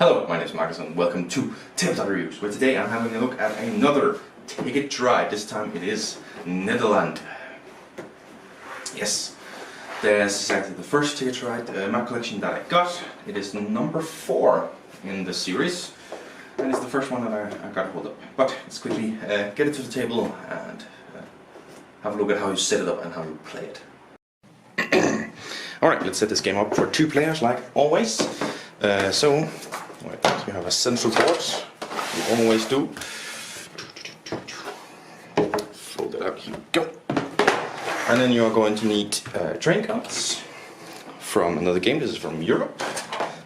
Hello, my name is Marcus and welcome to Tabletop Reviews, where today I'm having a look at another ticket ride. This time it is Nederlands. Yes, that's exactly the first ticket ride map collection that I got. It is number 4 in the series and it's the first one that I got hold of. But let's quickly get it to the table and have a look at how you set it up and how you play it. Alright, let's set this game up for 2 players like always. We have a central board, we always do. Fold it out, here we go. And then you are going to need train cards from another game. This is from Europe.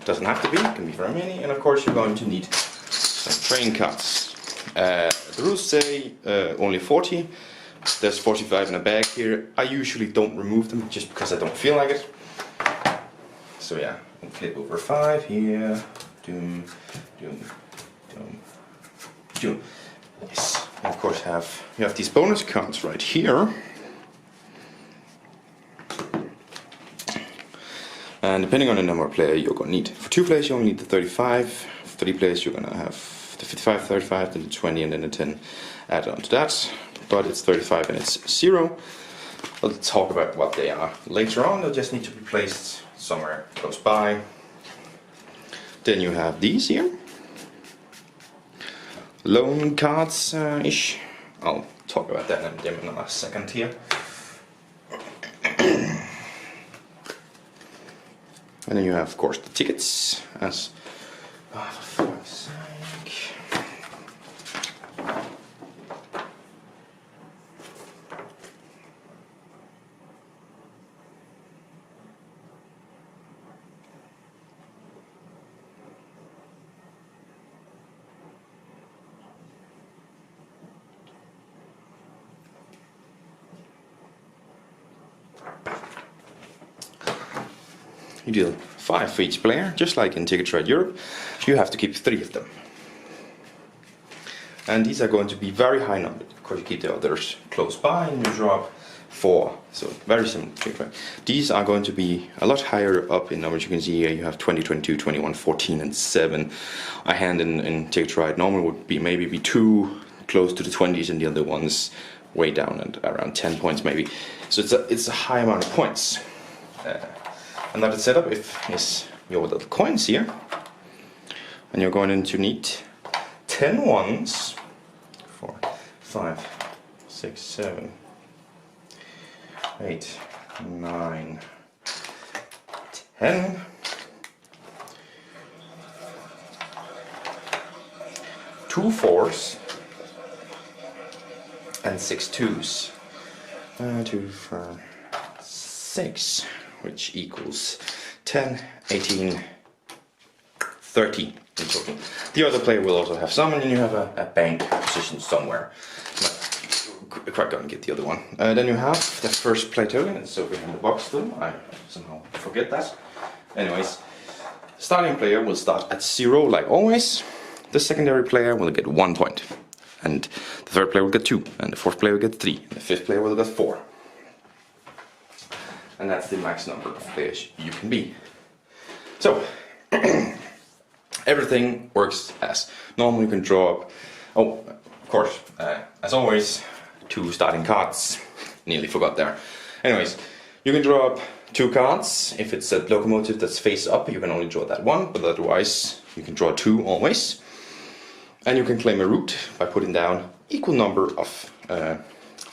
Doesn't have to be, it can be from any. And of course you're going to need some train cards. The rules say only 40. There's 45 in a bag here. I usually don't remove them just because I don't feel like it. So yeah, I'll flip over 5 here. Doom, doom, doom, doom. Yes, and of course you have these bonus cards right here. And depending on the number of players you're going to need. For 2 players you only need the 35. For 3 players you're going to have the 55, 35, then the 20 and then the 10 added on to that. But it's 35 and it's 0. We'll talk about what they are later on. They'll just need to be placed somewhere close by. Then you have these here. Loan cards ish. I'll talk about that in a second here. And then you have, of course, the tickets as for fuck's sake. You deal 5 for each player, just like in Ticket Ride Europe. You have to keep 3 of them. And these are going to be very high numbered. Of course you keep the others close by and you drop 4. So very similar to Ticket Ride. These are going to be a lot higher up in numbers. You can see here you have 20, 22, 21, 14 and 7. A hand in Ticket Ride normal would be maybe 2 close to the 20s and the other ones way down at around 10 points maybe. So it's a high amount of points. Another setup is your little coins here, and you're going to need 10 ones, 4, 5, 6, 7, 8, 9, 10, 2 4s, and 6 2s. 2, 4, 6. Which equals 10, 18, 30 in total. The other player will also have some, and then you have a bank position somewhere. Quite going to get the other one. Then you have the first play token. It's over in the box still. I somehow forget that. Anyways, starting player will start at 0 like always. The secondary player will get 1 point. And the third player will get 2. And the fourth player will get 3. And the fifth player will get 4. And that's the max number of players you can be. So, everything works as normal. You can draw up, of course, as always, 2 starting cards. Nearly forgot there. Anyways, you can draw up 2 cards. If it's a locomotive that's face up, you can only draw that 1, but otherwise you can draw 2 always. And you can claim a route by putting down equal number of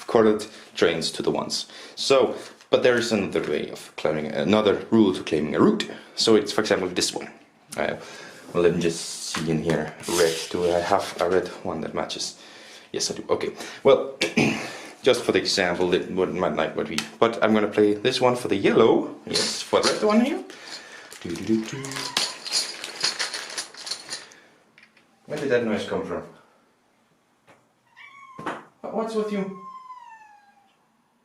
colored trains to the ones. So, but there is another way of claiming, another rule to claiming a route. So it's, for example, this one. Well, let me just see in here. Red. Do I have a red one that matches? Yes, I do. Okay. Well, just for the example, it might not be. But I'm going to play this one for the yellow. Yes, for the red one here. Where did that noise come from? What's with you?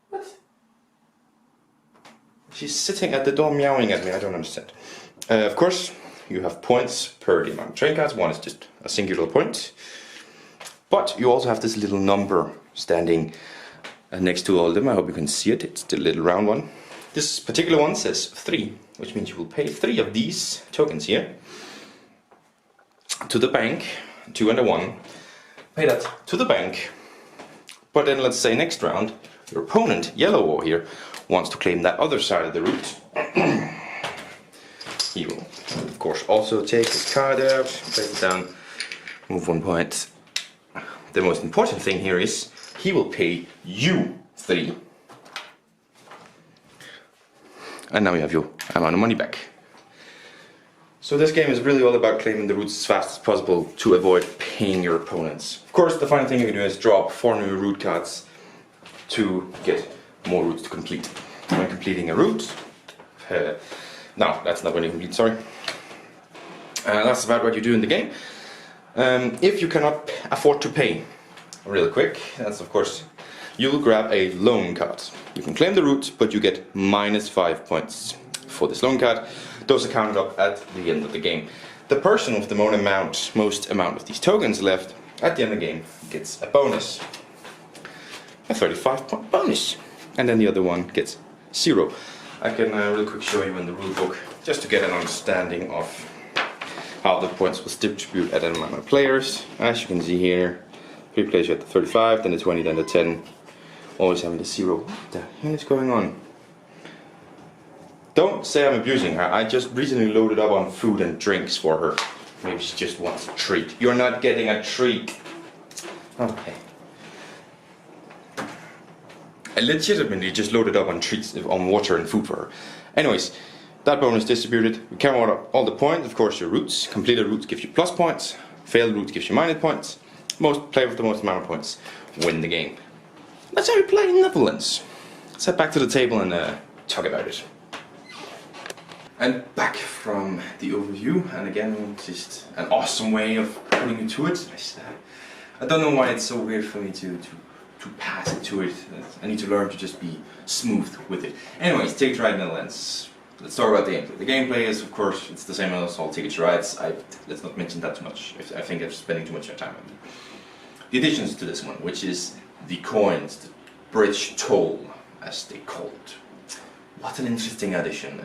What? She's sitting at the door meowing at me, I don't understand. Of course, you have points per the amount of train cards. One is just a singular point. But you also have this little number standing next to all of them. I hope you can see it. It's the little round one. This particular one says 3, which means you will pay 3 of these tokens here. to the bank, 2 and a 1, pay that to the bank, but then let's say next round, your opponent, yellow war here, wants to claim that other side of the route. He will, of course, also take his card out, place it down, move 1 point. The most important thing here is he will pay you 3. And now you have your amount of money back. So this game is really all about claiming the routes as fast as possible to avoid paying your opponents. Of course, the final thing you can do is draw up 4 new route cards to get more routes to complete. When completing a route, no, that's not when you complete, sorry. That's about what you do in the game. If you cannot afford to pay, real quick, that's of course, you'll grab a loan card. You can claim the route, but you get -5 points for this loan card. Those are counted up at the end of the game. The person with the most amount of these tokens left at the end of the game gets a bonus. A 35-point bonus. And then the other one gets 0. I can real quick show you in the rule book, just to get an understanding of how the points will distribute at an amount of players. As you can see here, 3 players you have the 35, then the 20, then the 10. Always having the 0. What the hell is going on? Don't say I'm abusing her. I just recently loaded up on food and drinks for her. Maybe she just wants a treat. You're not getting a treat. Okay. I legitimately just loaded up on treats, on water and food for her. Anyways, that bonus distributed. We count all the points. Of course, your routes. Completed routes give you plus points. Failed routes gives you minus points. Most play with the most amount of points win the game. That's how we play in Netherlands. Let's head back to the table and talk about it. And back from the overview, and again, just an awesome way of putting it to it. I don't know why it's so weird for me to pass it to it. I need to learn to just be smooth with it. Anyways, Ticket to Ride Nederlands. Let's talk about the gameplay. The gameplay is, of course, it's the same as all Ticket to Rides. Let's not mention that too much. I think I'm spending too much time on it. The additions to this one, which is the coins, the bridge toll, as they call it. What an interesting addition.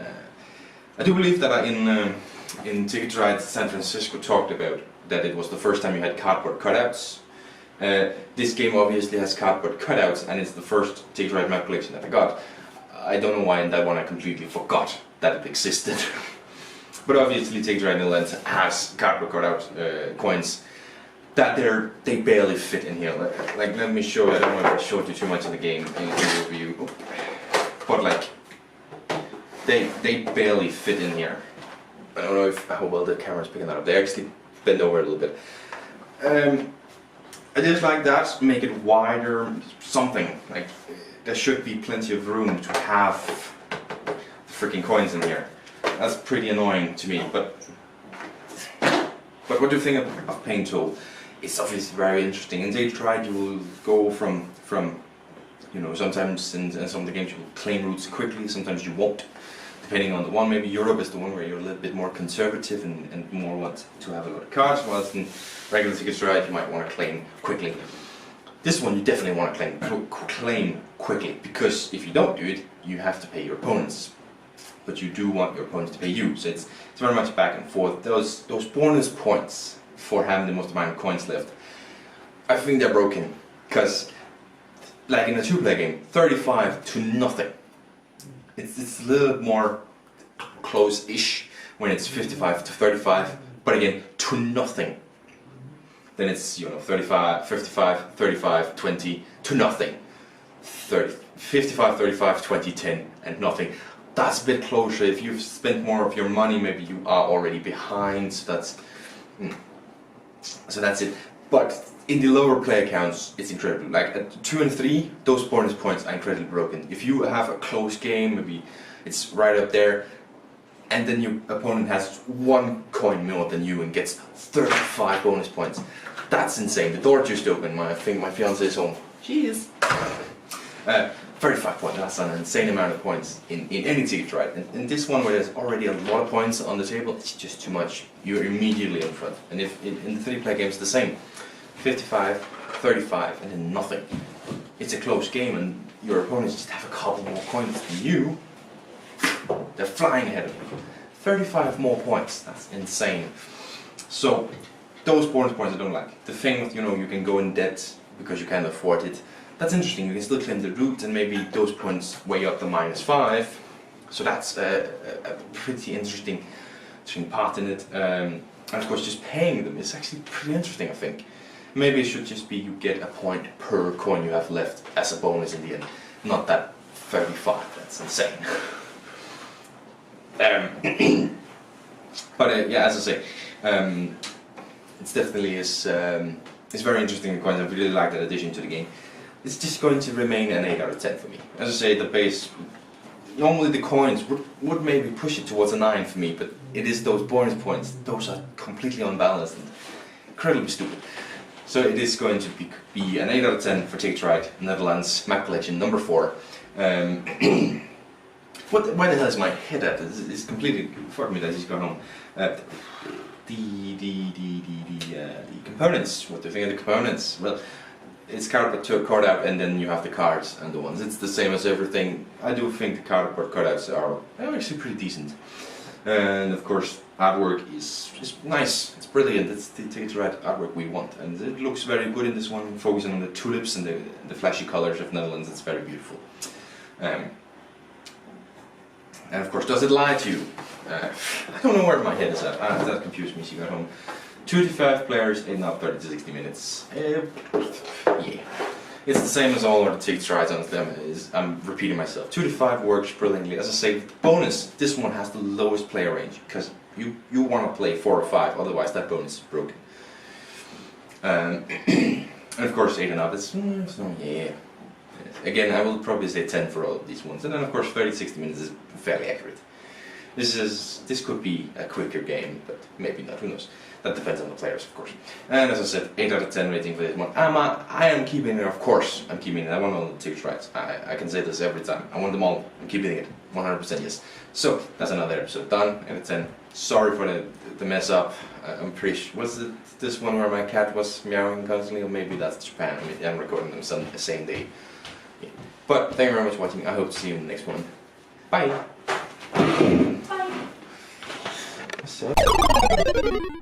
I do believe that in Ticket to Ride San Francisco talked about that it was the first time you had cardboard cutouts. This game obviously has cardboard cutouts, and it's the first Ticket to Ride map collection that I got. I don't know why in that one I completely forgot that it existed. But obviously Ticket to Ride Nederlands has cardboard cutout coins that they barely fit in here. Like let me show you. I don't know if I showed you too much of the game in the review, but like they barely fit in here. I don't know how well the camera's picking that up. They actually bend over a little bit. I just like that, make it wider, something. Like there should be plenty of room to have the freaking coins in here. That's pretty annoying to me, but what do you think of Paint Tool? It's obviously very interesting. In Ticket to Ride you will go from you know, sometimes in some of the games you will claim routes quickly, sometimes you won't. Depending on the one, maybe Europe is the one where you're a little bit more conservative and more want to have a lot of cards, whilst in regular Ticket to Ride you might want to claim quickly. This one you definitely want to claim quickly, because if you don't do it, you have to pay your opponents. But you do want your opponents to pay you, so it's very much back and forth. Those bonus points for having the most amount of coins left, I think they're broken, because like in a 2-player game, 35 to nothing. It's a little more close-ish when it's 55 to 35, but again, to nothing. Then it's, you know, 35, 55, 35, 20, to nothing. 30, 55, 35, 20, 10, and nothing. That's a bit closer. If you've spent more of your money, maybe you are already behind, so that's it. But in the lower player counts, it's incredible. Like at 2 and 3, those bonus points are incredibly broken. If you have a close game, maybe it's right up there, and then your opponent has 1 coin more than you and gets 35 bonus points, that's insane. The door just opened. I think my fiance is home. She is. 35 points, that's an insane amount of points in any Ticket to Ride. And this one where there's already a lot of points on the table, it's just too much. You're immediately in front. And if in the 3-player games, the same. 55, 35, and then nothing. It's a close game, and your opponents just have a couple more coins than you. They're flying ahead of you. 35 more points, that's insane. So, those bonus points I don't like. The thing with, you know, you can go in debt because you can't afford it. That's interesting. You can still claim the route, and maybe those points weigh up the -5. So that's a pretty interesting part in it. And of course, just paying them is actually pretty interesting, I think. Maybe it should just be you get a point per coin you have left as a bonus in the end, not that 35. That's insane. But yeah, as I say, it's definitely it's very interesting coins. I really like that addition to the game. It's just going to remain an 8 out of 10 for me. As I say, the base. Normally the coins would maybe push it towards a 9 for me, but it is those bonus points. Those are completely unbalanced and incredibly stupid. So it is going to be an 8 out of 10 for Take Right, Netherlands, Map Collection number 4. Why the hell is my head at? It's completely fucked me that he's gone home. The components. What do you think of the components? Well, it's cardboard cutout, and then you have the cards and the ones. It's the same as everything. I do think the cardboard cutouts are actually pretty decent. And of course, artwork is nice. It's brilliant. It's the right artwork we want, and it looks very good in this one. Focusing on the tulips and the flashy colors of Netherlands. It's very beautiful. And of course, does it lie to you? I don't know where my head is at. That confused me. She got home. 2 to 5 players in now 30 to 60 minutes. Yeah. It's the same as all our Take Strides on them. I'm repeating myself. 2 to 5 works brilliantly. As I say, bonus, this one has the lowest player range, because you want to play 4 or 5, otherwise that bonus is broken. And of course 8 and up is, so yeah. Again, I will probably say 10 for all of these ones. And then of course 30 to 60 minutes is fairly accurate. This could be a quicker game, but maybe not, who knows. That depends on the players, of course. And as I said, 8 out of 10 rating for this one. I am keeping it, of course. I'm keeping it. I want all the Take Rights. I can say this every time. I want them all. I'm keeping it. 100% yes. So, that's another episode done. 8 out of 10. Sorry for the mess up. I'm pretty sure. Was it this one where my cat was meowing constantly? Or maybe that's Japan. I mean, I'm recording them the same day. Yeah. But thank you very much for watching. I hope to see you in the next one. Bye. Bye.